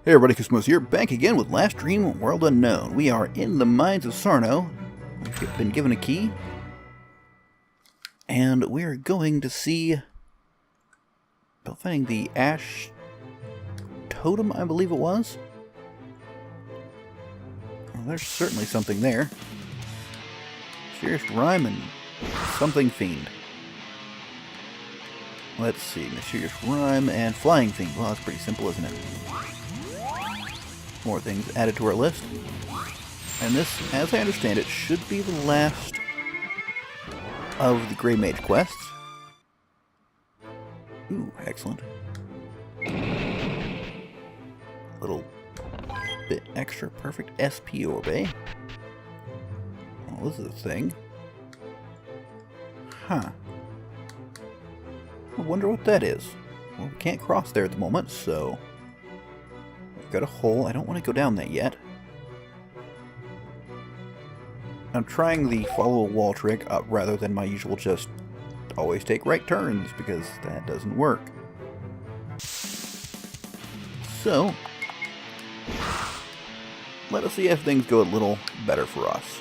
Hey everybody, Koosemose here, back again with Last Dream World Unknown. We are in the mines of Sarno. We've been given a key. And we're going to see about finding the Ash Totem, I believe it was. Well, there's certainly something there. Mysterious Rhyme and something Fiend. Let's see, Mysterious Rhyme and Flying Fiend. Well, that's pretty simple, isn't it? More things added to our list. And this, as I understand it, should be the last of the Grey Mage quests. Ooh, excellent. Little bit extra perfect SP orb, eh? Well, this is a thing. Huh. I wonder what that is. Well, we can't cross there at the moment, so... Got a hole. I don't want to go down that yet. I'm trying the follow a wall trick rather than my usual just always take right turns, because that doesn't work. So, let us see if things go a little better for us.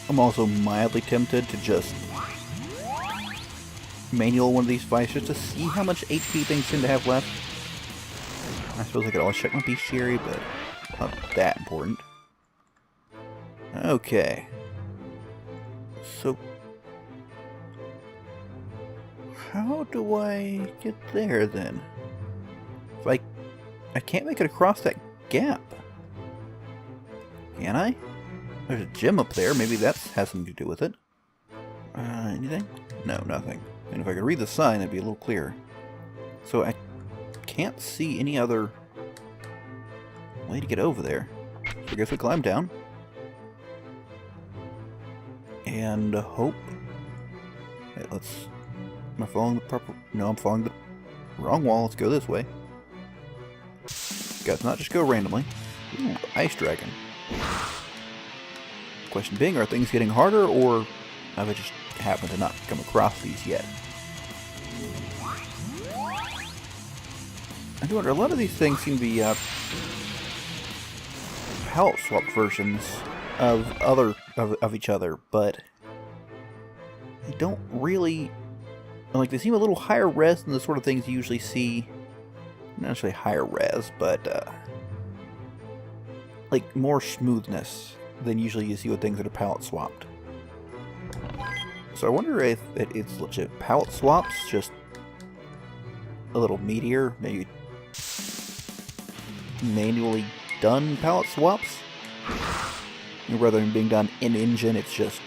I'm also mildly tempted to just manual one of these fights just to see how much HP things seem to have left. I suppose I could always check my bestiary, but not that important. Okay. So, how do I get there then? If I can't make it across that gap. Can I? There's a gem up there. Maybe that has something to do with it. Anything? No, nothing. And if I could read the sign, it'd be a little clearer. So I can't see any other way to get over there. So I guess we climb down. And hope. Hey, let's... Am I following the proper... No, I'm following the wrong wall. Let's go this way. Guys, not just go randomly. Ooh, Ice Dragon. Question being, are things getting harder, or have I just happened to not come across these yet? I do wonder, a lot of these things seem to be palette swap versions of each other, but they don't really, like, they seem a little higher res than the sort of things you usually see. Not necessarily higher res, but like more smoothness than usually you see with things that are palette swapped. So I wonder if it's legit palette swaps, just a little meatier, maybe manually done palette swaps, rather than being done in engine. It's just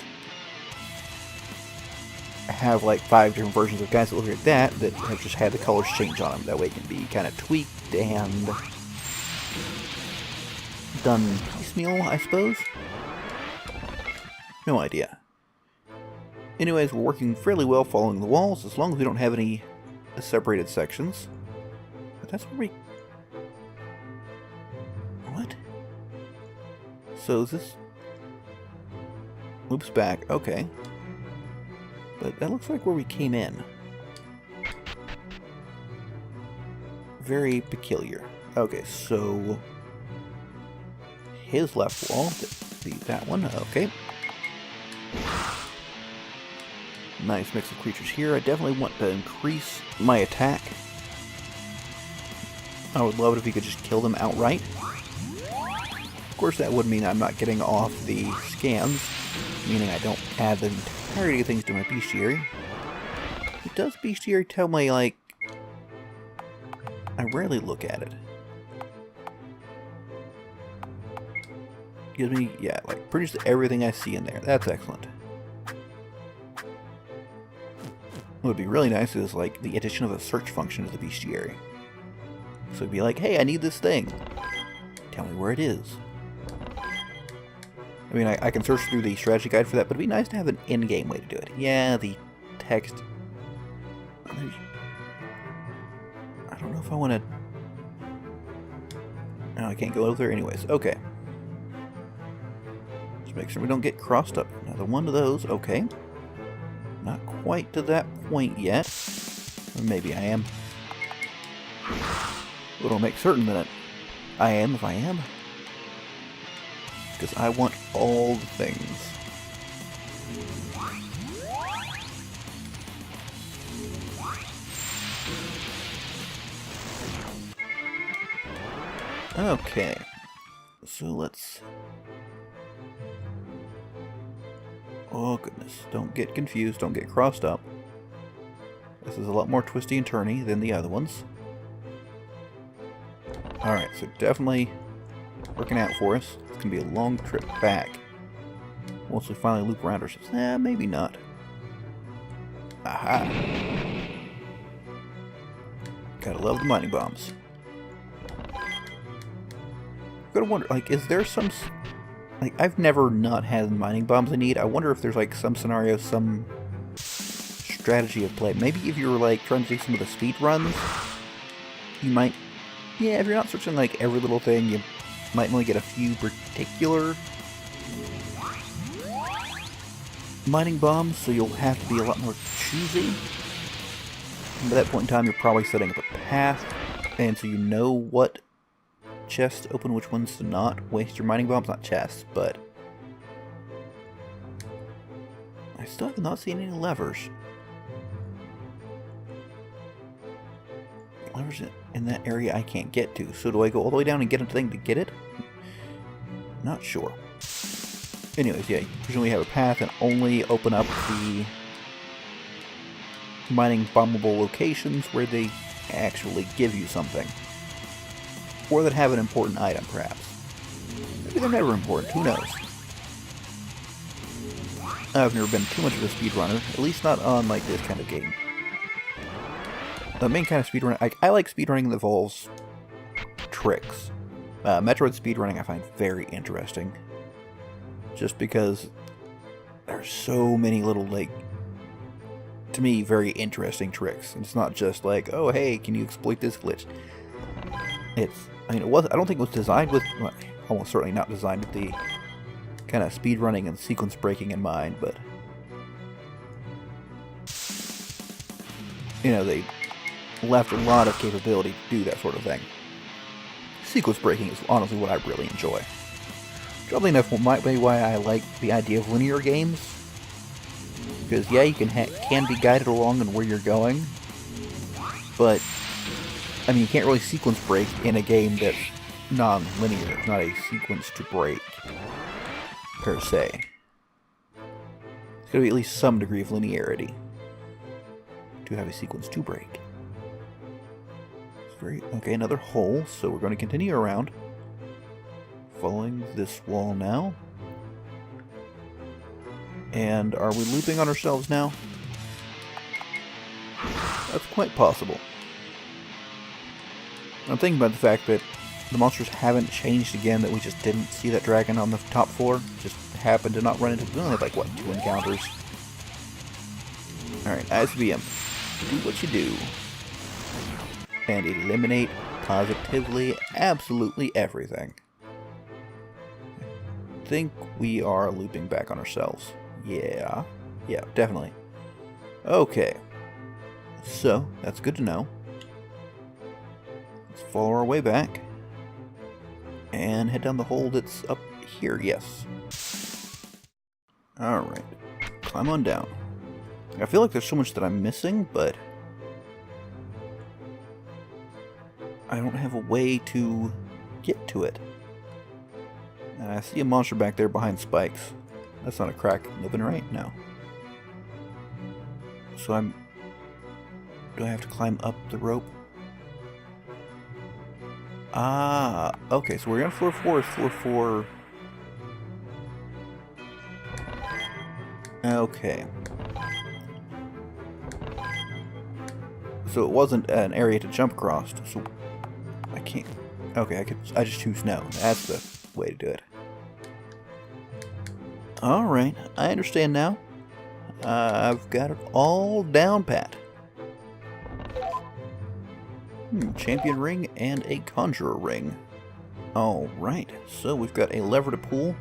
have like 5 different versions of guys that look like that have just had the colors change on them. That way it can be kind of tweaked and done piecemeal, I suppose. No idea. Anyways, we're working fairly well following the walls, as long as we don't have any separated sections. But that's where we... What? So is this... Loops back, okay. But that looks like where we came in. Very peculiar. Okay, so... His left wall, that one, okay. Nice mix of creatures here. I definitely want to increase my attack. I would love it if you could just kill them outright. Of course, that would mean I'm not getting off the scans, meaning I don't add the entirety of things to my bestiary. It does bestiary tell me, like... I rarely look at it. Gives me, yeah, like, pretty much everything I see in there. That's excellent. What would be really nice is, like, the addition of a search function to the bestiary. So it'd be like, hey, I need this thing. Tell me where it is. I mean, I can search through the strategy guide for that, but it'd be nice to have an in-game way to do it. Yeah, the text... I don't know if I want to... No, I can't go over there anyways. Okay. Just make sure we don't get crossed up. Another one of those. Okay. Not quite to that point yet. Or maybe I am. But I'll make certain that I am if I am. Because I want all the things. Okay. So let's... Oh goodness, don't get confused, don't get crossed up. This is a lot more twisty and turny than the other ones. Alright, so definitely working out for us. It's going to be a long trip back. Once we finally loop around ourselves. Maybe not. Aha! Gotta love the mining bombs. Gotta wonder, like, is there some... Like, I've never not had the mining bombs I need. I wonder if there's, like, some scenario, some strategy of play. Maybe if you were, like, trying to do some of the speed runs, you might... Yeah, if you're not searching, like, every little thing, you might only get a few particular mining bombs, so you'll have to be a lot more choosy. And by that point in time, you're probably setting up a path, and so you know what chests to open, which ones to not waste your mining bombs. Not chests, but I still have not seen any levers. Levers in that area I can't get to. So do I go all the way down and get a thing to get it? Not sure. Anyways, yeah, you presumably have a path and only open up the mining bombable locations where they actually give you something. Or that have an important item, perhaps. Maybe they're never important, who knows? I've never been too much of a speedrunner, at least not on, like, this kind of game. The main kind of speedrunning, I like speedrunning that involves tricks. Metroid speedrunning I find very interesting. Just because there's so many little, like, to me, very interesting tricks. It's not just like, oh, hey, can you exploit this glitch? It's, I mean, I don't think it was designed with, well, almost certainly not designed with the kind of speedrunning and sequence breaking in mind, but, you know, they left a lot of capability to do that sort of thing. Sequence breaking is honestly what I really enjoy. Oddly enough, might be why I like the idea of linear games. Because, yeah, you can be guided along in where you're going, but, I mean, you can't really sequence break in a game that's non-linear. It's not a sequence to break, per se. There's got to be at least some degree of linearity to have a sequence to break. Okay, another hole, so we're going to continue around. Following this wall now. And are we looping on ourselves now? That's quite possible. I'm thinking about the fact that the monsters haven't changed again, that we just didn't see that dragon on the top floor. Just happened to not run into it. We only had, like, what, 2 encounters? Alright, ISBM. Do what you do. And eliminate positively, absolutely everything. I think we are looping back on ourselves. Yeah, definitely. Okay, so that's good to know. Let's follow our way back and head down the hole that's up here. Yes. Alright, climb on down. I feel like there's so much that I'm missing, but I don't have a way to get to it. And I see a monster back there behind spikes. That's not a crack living, right? No. So do I have to climb up the rope? Ah, okay, so we're on floor 4 is floor 4. Okay. So it wasn't an area to jump across, so I can't. Okay, I just choose no. That's the way to do it. Alright, I understand now. I've got it all down pat. Champion ring and a conjurer ring. Alright, so we've got a lever to pull.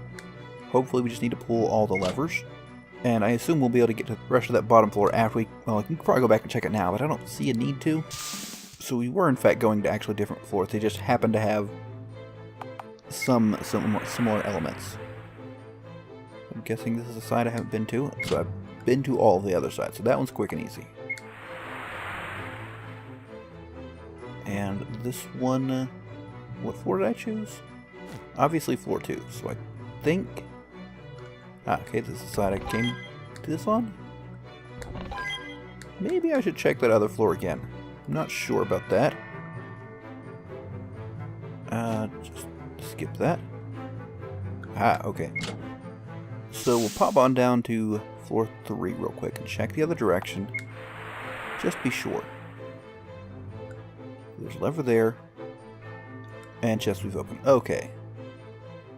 Hopefully we just need to pull all the levers. And I assume we'll be able to get to the rest of that bottom floor after we... Well, I can probably go back and check it now, but I don't see a need to. So we were in fact going to actually different floors. They just happened to have some similar elements. I'm guessing this is a side I haven't been to. So I've been to all of the other sides. So that one's quick and easy. And this one, what floor did I choose? Obviously floor 2. So I think... okay, this is the side I came to this on. Maybe I should check that other floor again. I'm not sure about that. Just skip that. Okay. So we'll pop on down to floor 3 real quick and check the other direction. Just be sure. There's a lever there. And chest we've opened. Okay.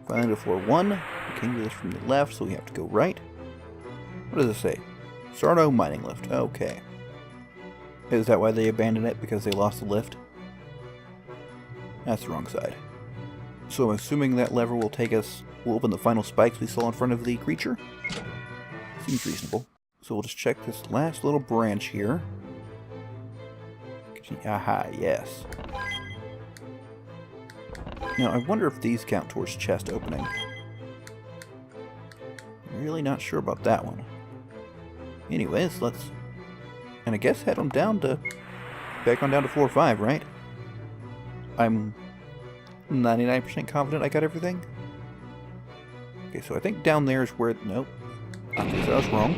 Finally to floor 1. We came to this from the left, so we have to go right. What does it say? Sarno mining lift. Okay. Is that why they abandoned it? Because they lost the lift? That's the wrong side. So I'm assuming that lever will take us... will open the final spikes we saw in front of the creature? Seems reasonable. So we'll just check this last little branch here. Aha, yes. Now, I wonder if these count towards chest opening. Really not sure about that one. Anyways, let's... and I guess head on down to... back on down to floor 5, right? I'm 99% confident I got everything. Okay, so I think down there is where... nope. I guess I was wrong.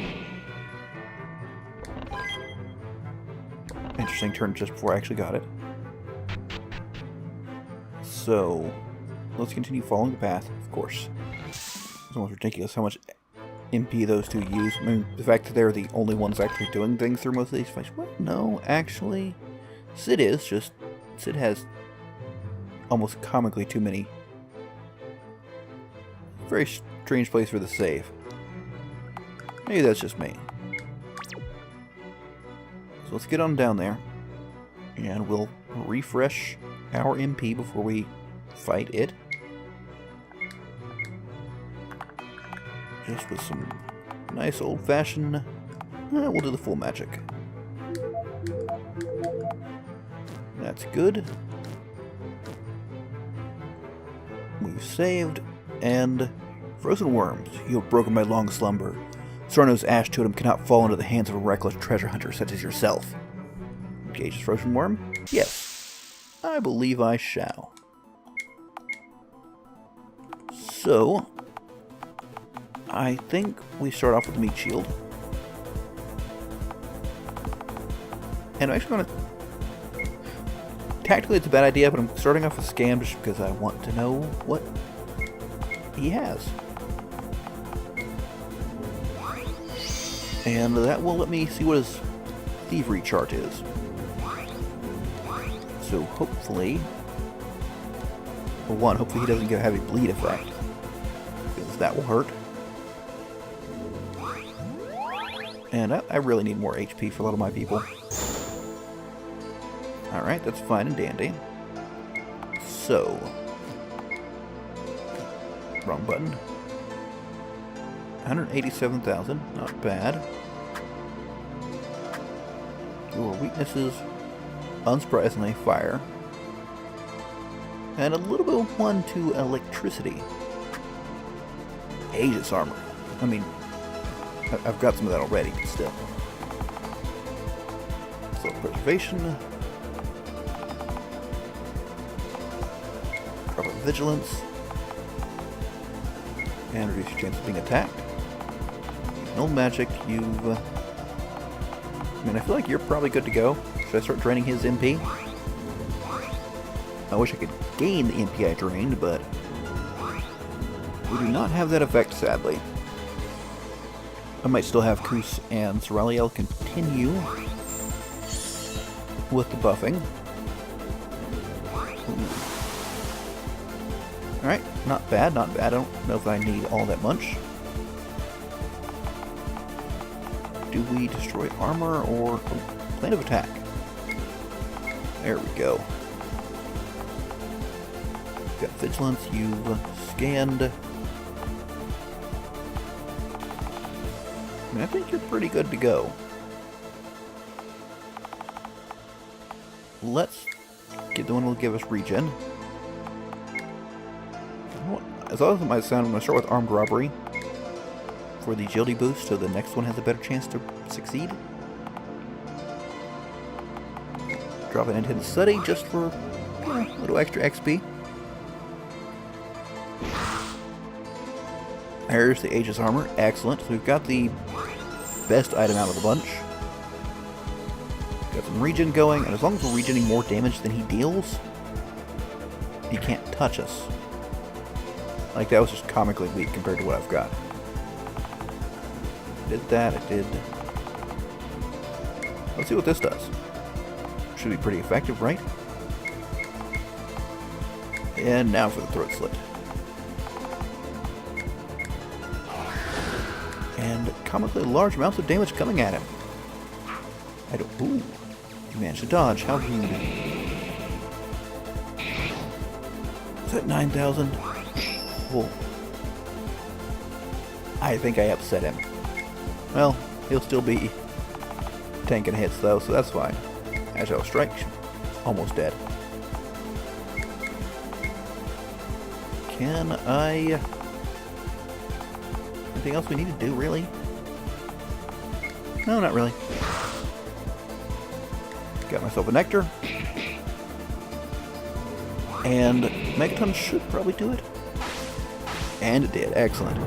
Interesting turn just before I actually got it. So, let's continue following the path, of course. It's almost ridiculous how much MP those two use. I mean, the fact that they're the only ones actually doing things through most of these fights. Well, no, actually, Sid is, just Sid has almost comically too many. Very strange place for the save. Maybe that's just me. So let's get on down there, and we'll refresh our MP before we fight it. Just with some nice old-fashioned... we'll do the full magic. That's good. We've saved, and... frozen worms, you have broken my long slumber. Sarno's ash totem cannot fall into the hands of a reckless treasure hunter such as yourself. Engage frozen worm? Yes. I believe I shall. So, I think we start off with the meat shield. And I'm actually going to... tactically it's a bad idea, but I'm starting off with Scam just because I want to know what he has. And that will let me see what his thievery chart is. So hopefully... for one, hopefully he doesn't get a heavy bleed effect. Because that will hurt. And I really need more HP for a lot of my people. Alright, that's fine and dandy. So... wrong button. 187,000, not bad. Your weaknesses, unsurprisingly, fire. And a little bit of 1 to electricity. Aegis armor. I mean, I've got some of that already, but still. Self-preservation. Proper vigilance. And reduce your chance of being attacked. No magic, you've... I mean, I feel like you're probably good to go. Should I start draining his MP? I wish I could gain the MP I drained, but... we do not have that effect, sadly. I might still have Koos and Ceraliel continue with the buffing. Alright, not bad, not bad. I don't know if I need all that much. Do we destroy armor or plane of attack? There we go. Got vigilance, you've scanned. I mean, I think you're pretty good to go. let's get the one that'll give us regen. As odd as it might sound, I'm going to start with armed robbery for the agility boost, so the next one has a better chance to succeed. Drop it into hidden study just for a little extra XP. There's the Aegis armor. Excellent. So we've got the best item out of the bunch. Got some regen going, and as long as we're regening more damage than he deals, he can't touch us. Like, that was just comically weak compared to what I've got. Did that, it did. Let's see what this does. Should be pretty effective, right? And now for the throat slit. And comically large amounts of damage coming at him. I don't... Ooh. He managed to dodge. How rude. Is that 9,000? Well, I think I upset him. Well, he'll still be tanking hits though, so that's fine. Agile Strike, almost dead. Can I... Anything else we need to do, really? No, not really. Got myself a Nectar. And Megaton should probably do it. And it did. Excellent.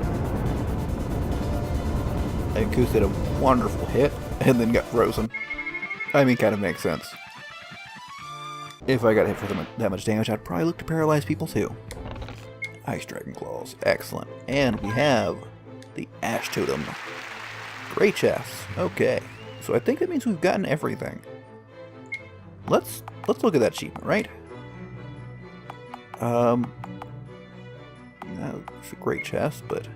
And Koos did a wonderful hit, and then got frozen. I mean, kind of makes sense. If I got hit for that much damage, I'd probably look to paralyze people too. Ice Dragon Claws. Excellent. And we have the Ash Totem. Great chest. Okay. So I think that means we've gotten everything. Let's look at that achievement, right? It's a great chest, but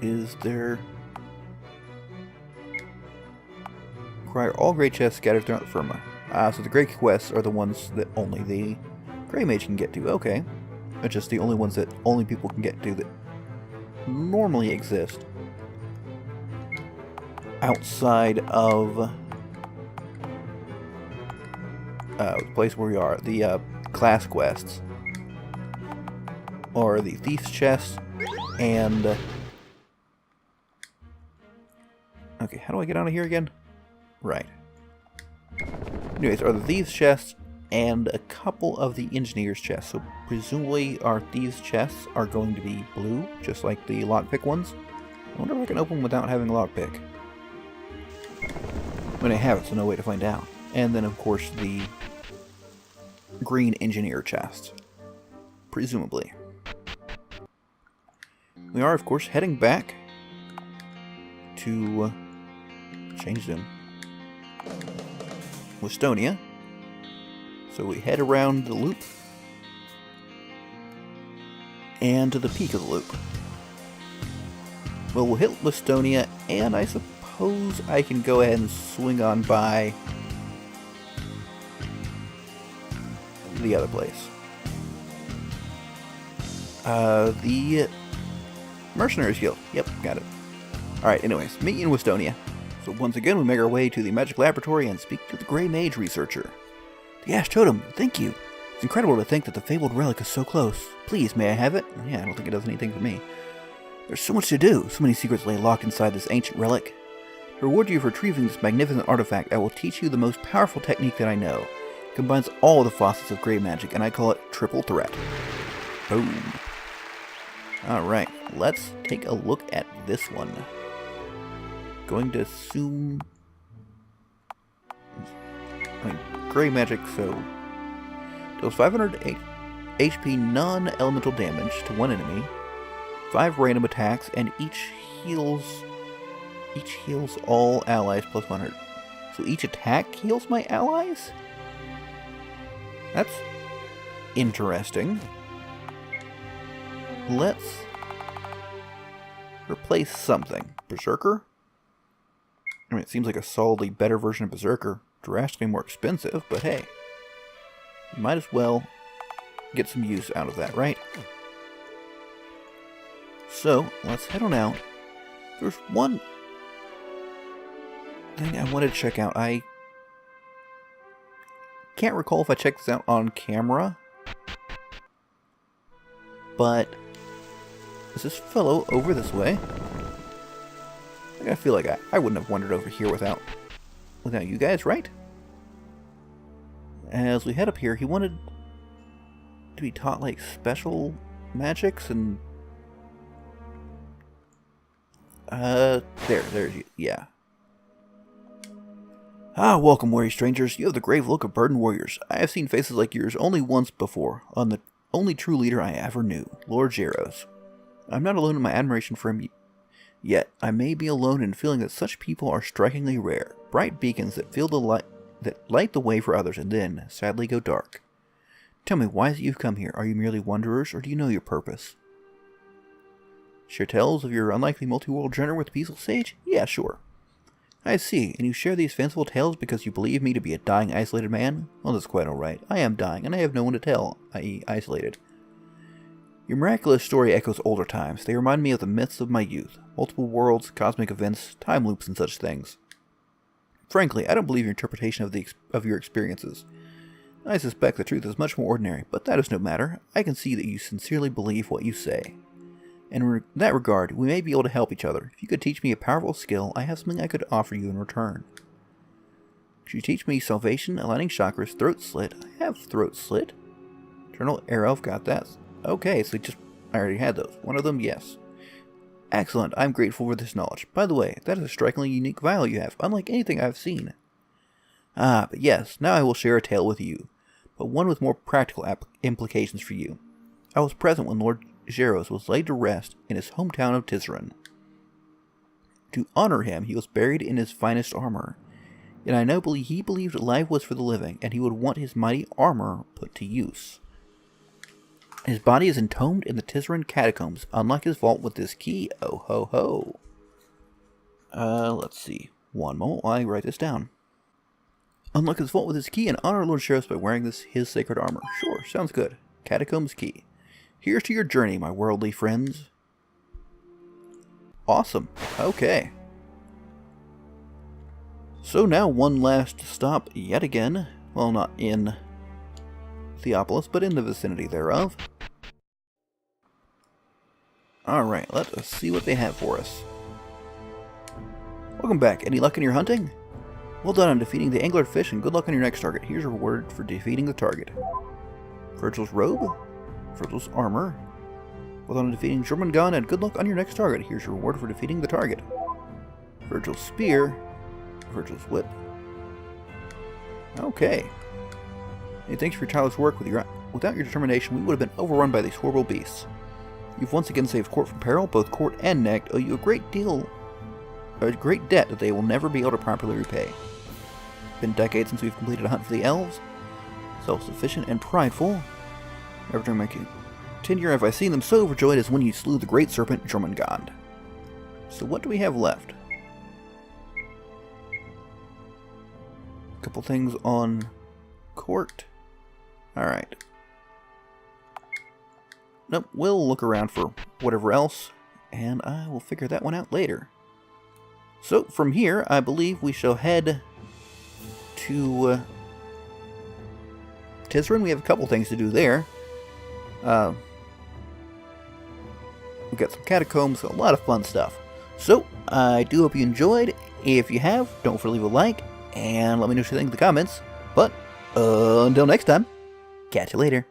is there... Require all great chests scattered throughout the firma. So the great quests are the ones that only the Grey Mage can get to. Okay. They're just the only ones that only people can get to that normally exist outside of the place where we are. The class quests. Or the Thief's Chest and... Okay, how do I get out of here again? Right. Anyways, are the Thieves' Chests and a couple of the Engineer's Chests. So presumably our Thieves' Chests are going to be blue, just like the lockpick ones. I wonder if I can open them without having a lockpick. When I have it, so no way to find out. And then, of course, the green Engineer Chest. Presumably. We are, of course, heading back to... change them. Westonia. So we head around the loop and to the peak of the loop. Well, we'll hit Westonia, and I suppose I can go ahead and swing on by the other place. The Mercenaries Guild. Yep, got it. Alright, anyways, meet you in Westonia. So once again, we make our way to the Magic Laboratory and speak to the Grey Mage researcher. The Ash Totem, thank you. It's incredible to think that the fabled relic is so close. Please, may I have it? Yeah, I don't think it does anything for me. There's so much to do. So many secrets lay locked inside this ancient relic. To reward you for retrieving this magnificent artifact, I will teach you the most powerful technique that I know. It combines all the facets of grey magic, and I call it Triple Threat. Boom. Alright, let's take a look at this one. Going to assume... grey magic, so... Deals 508 HP non-elemental damage to one enemy, 5 random attacks, and each heals all allies plus 100. So each attack heals my allies? That's interesting. Let's replace something. Berserker? I mean, it seems like a solidly better version of Berserker. Drastically more expensive, but hey. You might as well get some use out of that, right? So, let's head on out. There's one thing I wanted to check out. I can't recall if I checked this out on camera, but is this fellow over this way? I feel like I wouldn't have wandered over here without you guys, right? As we head up here, he wanted to be taught like special magics and there's you. Yeah. Ah, welcome, weary strangers. You have the grave look of burdened warriors. I have seen faces like yours only once before, on the only true leader I ever knew, Lord Gyros. I'm not alone in my admiration for him yet. I may be alone in feeling that such people are strikingly rare, bright beacons that light the way for others and then, sadly, go dark. Tell me, why is it you've come here? Are you merely wanderers, or do you know your purpose? Share tales of your unlikely multi-world journey with the peaceful sage? Yeah, sure. I see, and you share these fanciful tales because you believe me to be a dying, isolated man? Well, that's quite alright. I am dying, and I have no one to tell, i.e. isolated. Your miraculous story echoes older times. They remind me of the myths of my youth. Multiple worlds, cosmic events, time loops, and such things. Frankly, I don't believe your interpretation of your experiences. I suspect the truth is much more ordinary, but that is no matter. I can see that you sincerely believe what you say. In that regard, we may be able to help each other. If you could teach me a powerful skill, I have something I could offer you in return. Could you teach me salvation, aligning chakras, throat slit? I have throat slit. Eternal arrow, I've got that. Okay, so I already had those. One of them, yes. Excellent, I'm grateful for this knowledge. By the way, that is a strikingly unique vial you have, unlike anything I've seen. Ah, but yes, now I will share a tale with you, but one with more practical implications for you. I was present when Lord Gyros was laid to rest in his hometown of Tizeran. To honor him, he was buried in his finest armor, and I know he believed life was for the living, and he would want his mighty armor put to use. His body is entombed in the Tizeran catacombs, unlike his vault with this key. Oh ho ho. Let's see. One moment while I write this down. Unlock his vault with his key and honor Lord Gyros by wearing his sacred armor. Sure, sounds good. Catacombs key. Here's to your journey, my worldly friends. Awesome. Okay. So now one last stop yet again. Well, not in Theopolis, but in the vicinity thereof. Alright, let us see what they have for us. Welcome back. Any luck in your hunting? Well done on defeating the angler fish, and good luck on your next target. Here's a reward for defeating the target. Virgil's robe? Virgil's armor. Well done on defeating Jormungand, and good luck on your next target. Here's your reward for defeating the target. Virgil's spear. Virgil's whip. Okay. Hey, thanks for your tireless work. Without your determination, we would have been overrun by these horrible beasts. You've once again saved Court from peril. Both Court and Necht owe you a great debt that they will never be able to properly repay. It's been decades since we've completed a hunt for the elves. Self-sufficient and prideful. Never during my tenure have I seen them so overjoyed as when you slew the great serpent Jormungand. So what do we have left? A couple things on Court. Alright. Nope, we'll look around for whatever else, and I will figure that one out later. So, from here, I believe we shall head to Tizeran. We have a couple things to do there. We've got some catacombs, a lot of fun stuff. So, I do hope you enjoyed. If you have, don't forget to leave a like, and let me know what you think in the comments. But, until next time, catch you later.